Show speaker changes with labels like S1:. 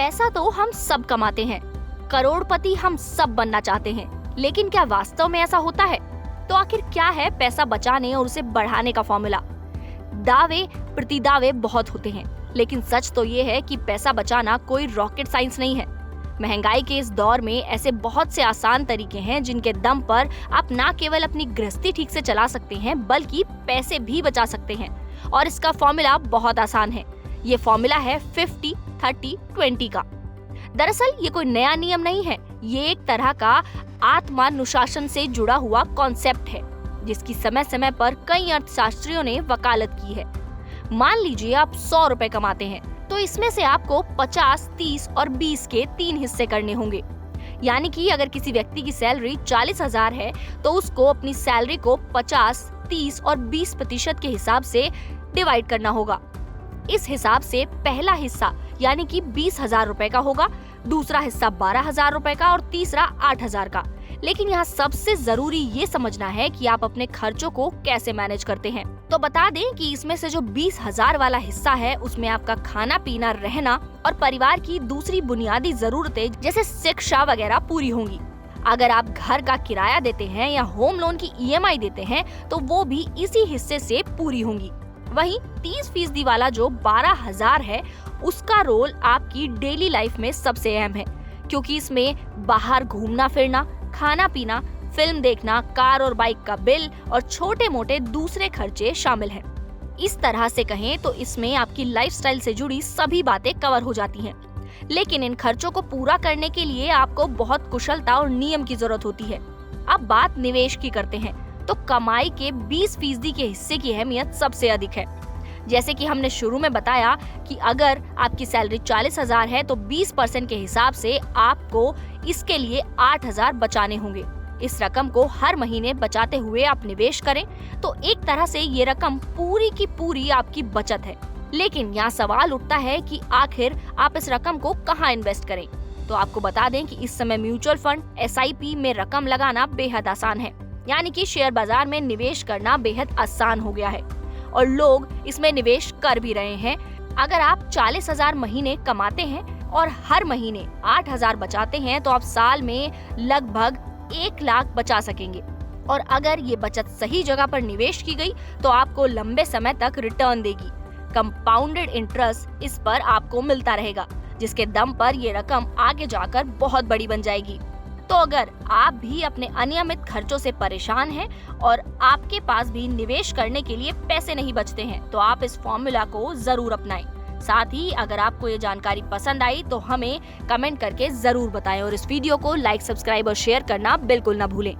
S1: पैसा तो हम सब कमाते हैं, करोड़पति हम सब बनना चाहते हैं, लेकिन क्या वास्तव में ऐसा होता है? तो आखिर क्या है पैसा बचाने और उसे बढ़ाने का फॉर्मूला? दावे प्रतिदावे बहुत होते हैं, लेकिन सच तो ये है कि पैसा बचाना कोई रॉकेट साइंस नहीं है। महंगाई के इस दौर में ऐसे बहुत से आसान तरीके हैं जिनके दम पर आप ना केवल अपनी गृहस्थी ठीक से चला सकते हैं बल्कि पैसे भी बचा सकते हैं। और इसका फॉर्मूला बहुत आसान है। ये फॉर्मूला है 50-30-20 का। दरअसल ये कोई नया नियम नहीं है, ये एक तरह का आत्मानुशासन से जुड़ा हुआ कॉन्सेप्ट है जिसकी समय समय पर कई अर्थशास्त्रियों ने वकालत की है। मान लीजिए आप 100 रुपए कमाते हैं, तो इसमें से आपको 50, 30 और 20 के 3 हिस्से करने होंगे। यानी कि अगर किसी व्यक्ति की सैलरी 40,000 है तो उसको अपनी सैलरी को 50, 30 और 20% के हिसाब से डिवाइड करना होगा। इस हिसाब से पहला हिस्सा यानी कि 20,000 रुपए का होगा, दूसरा हिस्सा 12,000 रुपए का और तीसरा 8,000 का। लेकिन यहाँ सबसे जरूरी ये समझना है कि आप अपने खर्चों को कैसे मैनेज करते हैं। तो बता दें कि इसमें से जो 20,000 वाला हिस्सा है उसमें आपका खाना पीना, रहना और परिवार की दूसरी बुनियादी जरूरतें जैसे शिक्षा वगैरह पूरी होंगी। अगर आप घर का किराया देते हैं या होम लोन की EMI देते हैं तो वो भी इसी हिस्से से पूरी होंगी। वहीं 30% वाला जो 12,000 है उसका रोल आपकी डेली लाइफ में सबसे अहम है, क्योंकि इसमें बाहर घूमना फिरना, खाना पीना, फिल्म देखना, कार और बाइक का बिल और छोटे मोटे दूसरे खर्चे शामिल हैं। इस तरह से कहें तो इसमें आपकी लाइफस्टाइल से जुड़ी सभी बातें कवर हो जाती हैं। लेकिन इन खर्चों को पूरा करने के लिए आपको बहुत कुशलता और नियम की जरूरत होती है। अब बात निवेश की करते हैं तो कमाई के 20% के हिस्से की अहमियत सबसे अधिक है। जैसे कि हमने शुरू में बताया कि अगर आपकी सैलरी 40,000 है तो 20% के हिसाब से आपको इसके लिए 8,000 बचाने होंगे। इस रकम को हर महीने बचाते हुए आप निवेश करें तो एक तरह से ये रकम पूरी की पूरी आपकी बचत है। लेकिन यहाँ सवाल उठता है कि आखिर आप इस रकम को कहाँ इन्वेस्ट करें। तो आपको बता दें कि इस समय म्यूचुअल फंड, SIP में रकम लगाना बेहद आसान है। यानी कि शेयर बाजार में निवेश करना बेहद आसान हो गया है और लोग इसमें निवेश कर भी रहे हैं। अगर आप 40,000 महीने कमाते हैं और हर महीने 8,000 बचाते हैं तो आप साल में लगभग 1 लाख बचा सकेंगे। और अगर ये बचत सही जगह पर निवेश की गई तो आपको लंबे समय तक रिटर्न देगी। कंपाउंडेड इंटरेस्ट इस पर आपको मिलता रहेगा, जिसके दम पर ये रकम आगे जाकर बहुत बड़ी बन जाएगी। तो अगर आप भी अपने अनियमित खर्चों से परेशान हैं और आपके पास भी निवेश करने के लिए पैसे नहीं बचते हैं तो आप इस फॉर्मूला को जरूर अपनाएं। साथ ही अगर आपको ये जानकारी पसंद आई तो हमें कमेंट करके जरूर बताएं और इस वीडियो को लाइक, सब्सक्राइब और शेयर करना बिल्कुल ना भूलें।